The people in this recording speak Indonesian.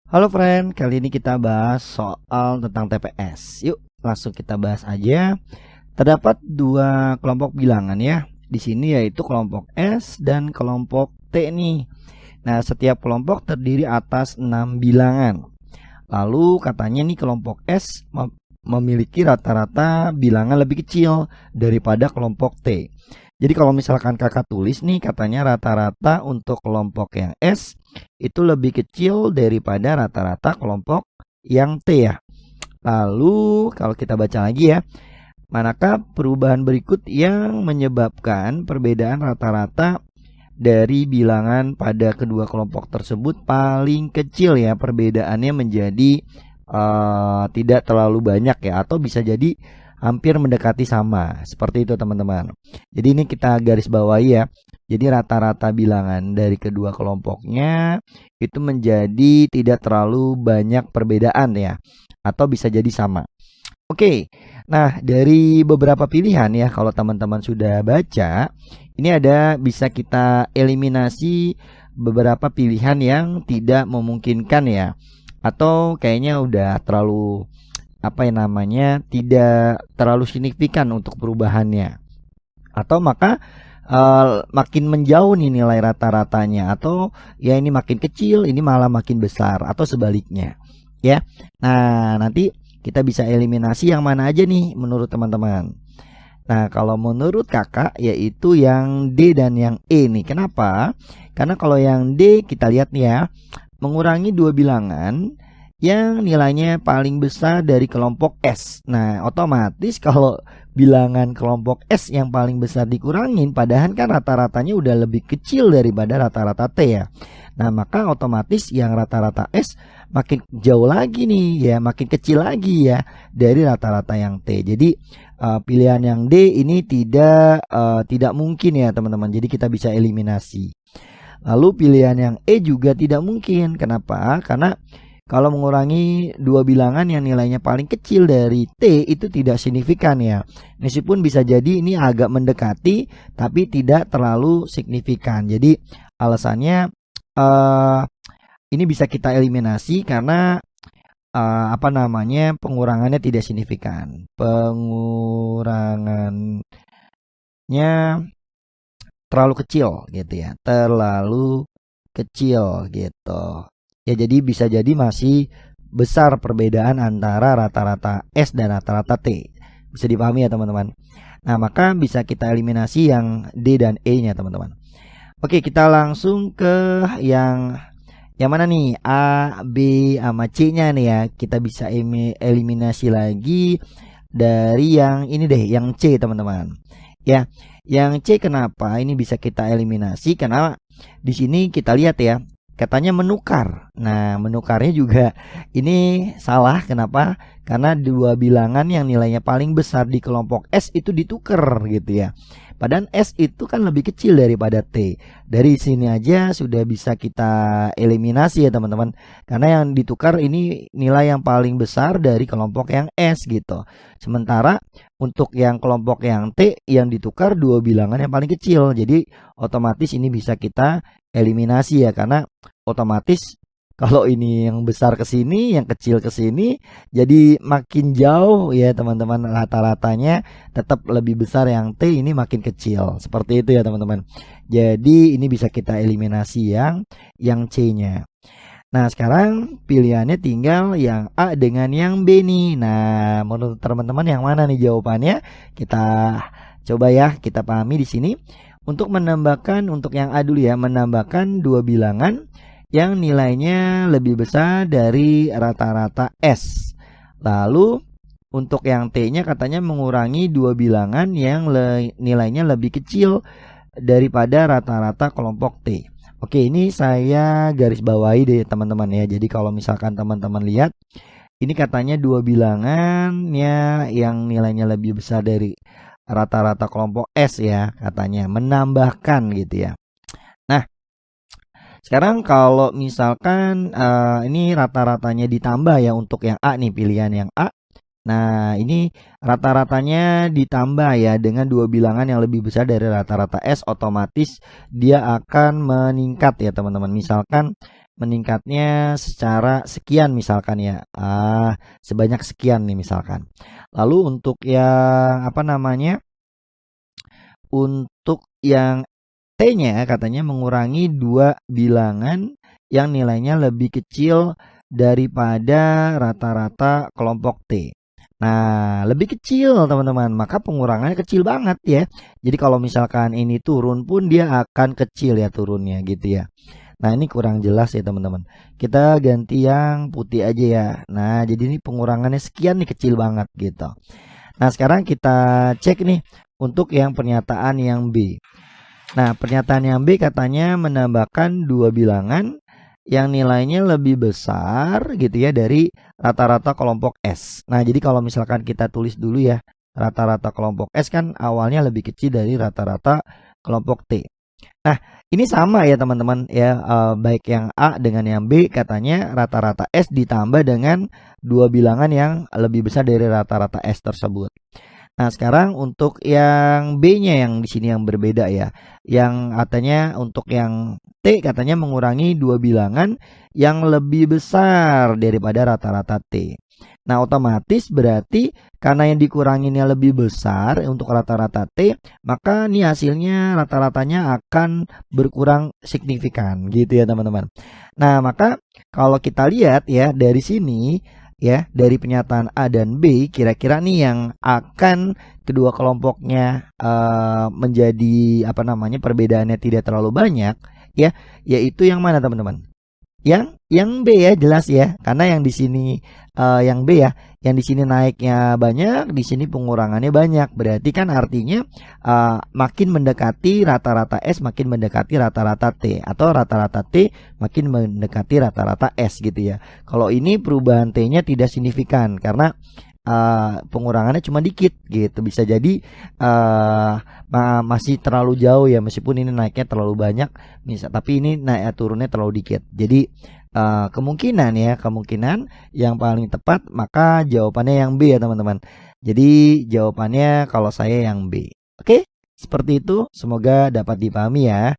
Halo friend, kali ini kita bahas soal tentang TPS. Yuk, langsung kita bahas aja. Terdapat dua kelompok bilangan ya. Di sini yaitu kelompok S dan kelompok T nih. Nah, setiap kelompok terdiri atas 6 bilangan. Lalu katanya nih kelompok S memiliki rata-rata bilangan lebih kecil daripada kelompok T. Jadi kalau misalkan kakak tulis nih, katanya rata-rata untuk kelompok yang S itu lebih kecil daripada rata-rata kelompok yang T ya. Lalu kalau kita baca lagi ya, manakah perubahan berikut yang menyebabkan perbedaan rata-rata dari bilangan pada kedua kelompok tersebut paling kecil ya, perbedaannya menjadi tidak terlalu banyak ya, atau bisa jadi hampir mendekati sama, seperti itu teman-teman. Jadi ini kita garis bawahi ya. Jadi rata-rata bilangan dari kedua kelompoknya itu menjadi tidak terlalu banyak perbedaan ya, atau bisa jadi sama. Oke, nah dari beberapa pilihan ya, kalau teman-teman sudah baca, ini ada bisa kita eliminasi beberapa pilihan yang tidak memungkinkan ya, atau kayaknya udah terlalu tidak terlalu signifikan untuk perubahannya, atau maka makin menjauh nih nilai rata-ratanya, atau ya ini makin kecil, ini malah makin besar, atau sebaliknya ya. Nah, nanti kita bisa eliminasi yang mana aja nih menurut teman-teman. Nah, kalau menurut kakak yaitu yang D dan yang E nih. Kenapa? Karena kalau yang D kita lihat nih ya, mengurangi dua bilangan yang nilainya paling besar dari kelompok S. Nah, otomatis kalau bilangan kelompok S yang paling besar dikurangin, padahal kan rata-ratanya udah lebih kecil daripada rata-rata T ya. Nah, maka otomatis yang rata-rata S makin jauh lagi nih ya, makin kecil lagi ya dari rata-rata yang T. Jadi pilihan yang D ini tidak mungkin ya teman-teman. Jadi kita bisa eliminasi. Lalu pilihan yang E juga tidak mungkin. Kenapa? Karena kalau mengurangi dua bilangan yang nilainya paling kecil dari T itu tidak signifikan ya. Meskipun bisa jadi ini agak mendekati, tapi tidak terlalu signifikan. Jadi alasannya ini bisa kita eliminasi karena pengurangannya tidak signifikan. Pengurangannya terlalu kecil gitu ya. Terlalu kecil gitu. Ya, jadi bisa jadi masih besar perbedaan antara rata-rata S dan rata-rata T. Bisa dipahami ya teman-teman. Nah, maka bisa kita eliminasi yang D dan E-nya teman-teman. Oke, kita langsung ke yang mana nih? A, B, sama C-nya nih ya. Kita bisa eliminasi lagi dari yang ini deh, yang C teman-teman. Ya, yang C kenapa ini bisa kita eliminasi? Karena di sini kita lihat ya, katanya menukar. Nah, menukarnya juga ini salah. Kenapa? Karena dua bilangan yang nilainya paling besar di kelompok S itu ditukar gitu ya. Padahal S itu kan lebih kecil daripada T. Dari sini aja sudah bisa kita eliminasi ya teman-teman. Karena yang ditukar ini nilai yang paling besar dari kelompok yang S gitu. Sementara untuk yang kelompok yang T yang ditukar dua bilangan yang paling kecil. Jadi otomatis ini bisa kita eliminasi ya, karena otomatis kalau ini yang besar ke sini, yang kecil ke sini, jadi makin jauh ya teman-teman, rata-ratanya tetap lebih besar yang T, ini makin kecil. Seperti itu ya teman-teman. Jadi ini bisa kita eliminasi yang C-nya. Nah, sekarang pilihannya tinggal yang A dengan yang B nih. Nah, menurut teman-teman yang mana nih jawabannya? Kita coba ya, kita pahami di sini. Untuk menambahkan, untuk yang A dulu ya, menambahkan dua bilangan yang nilainya lebih besar dari rata-rata S. Lalu untuk yang T-nya katanya mengurangi dua bilangan yang nilainya lebih kecil daripada rata-rata kelompok T. Oke, ini saya garis bawahi deh teman-teman ya. Jadi kalau misalkan teman-teman lihat, ini katanya dua bilangannya yang nilainya lebih besar dari rata-rata kelompok S ya, katanya menambahkan gitu ya. Nah, sekarang kalau misalkan ini rata-ratanya ditambah ya untuk yang A nih, pilihan yang A. Nah, ini rata-ratanya ditambah ya dengan dua bilangan yang lebih besar dari rata-rata S, otomatis dia akan meningkat ya teman-teman. Misalkan meningkatnya secara sekian misalkan ya. Sebanyak sekian nih misalkan. Lalu untuk yang apa namanya? Untuk yang T-nya katanya mengurangi 2 bilangan yang nilainya lebih kecil daripada rata-rata kelompok T. Nah, lebih kecil teman-teman, maka pengurangannya kecil banget ya. Jadi kalau misalkan ini turun pun dia akan kecil ya turunnya gitu ya. Nah, ini kurang jelas ya teman-teman. Kita ganti yang putih aja ya. Nah, jadi ini pengurangannya sekian nih, kecil banget gitu. Nah, sekarang kita cek nih untuk yang pernyataan yang B. Nah, pernyataan yang B katanya menambahkan 2 bilangan yang nilainya lebih besar gitu ya dari rata-rata kelompok S. Nah, jadi kalau misalkan kita tulis dulu ya, rata-rata kelompok S kan awalnya lebih kecil dari rata-rata kelompok T. Nah, ini sama ya teman-teman ya, baik yang A dengan yang B katanya rata-rata S ditambah dengan 2 bilangan yang lebih besar dari rata-rata S tersebut. Nah, sekarang untuk yang B-nya yang di sini yang berbeda ya. Yang katanya untuk yang T katanya mengurangi 2 bilangan yang lebih besar daripada rata-rata T. Nah, otomatis berarti karena yang dikuranginnya lebih besar untuk rata-rata T, maka nih hasilnya rata-ratanya akan berkurang signifikan gitu ya teman-teman. Nah, maka kalau kita lihat ya dari sini ya, dari pernyataan A dan B, kira-kira nih yang akan kedua kelompoknya menjadi apa namanya perbedaannya tidak terlalu banyak ya, yaitu yang mana teman-teman? Yang B ya, jelas ya, karena yang di sini yang B ya, yang di sini naiknya banyak, di sini pengurangannya banyak. Berarti kan artinya makin mendekati rata-rata S makin mendekati rata-rata T, atau rata-rata T makin mendekati rata-rata S gitu ya. Kalau ini perubahan T-nya tidak signifikan karena pengurangannya cuma dikit gitu, bisa jadi masih terlalu jauh ya, meskipun ini naiknya terlalu banyak tapi ini naik turunnya terlalu dikit. Jadi kemungkinan yang paling tepat maka jawabannya yang B ya teman-teman. Jadi jawabannya kalau saya yang B. Oke, seperti itu, semoga dapat dipahami ya.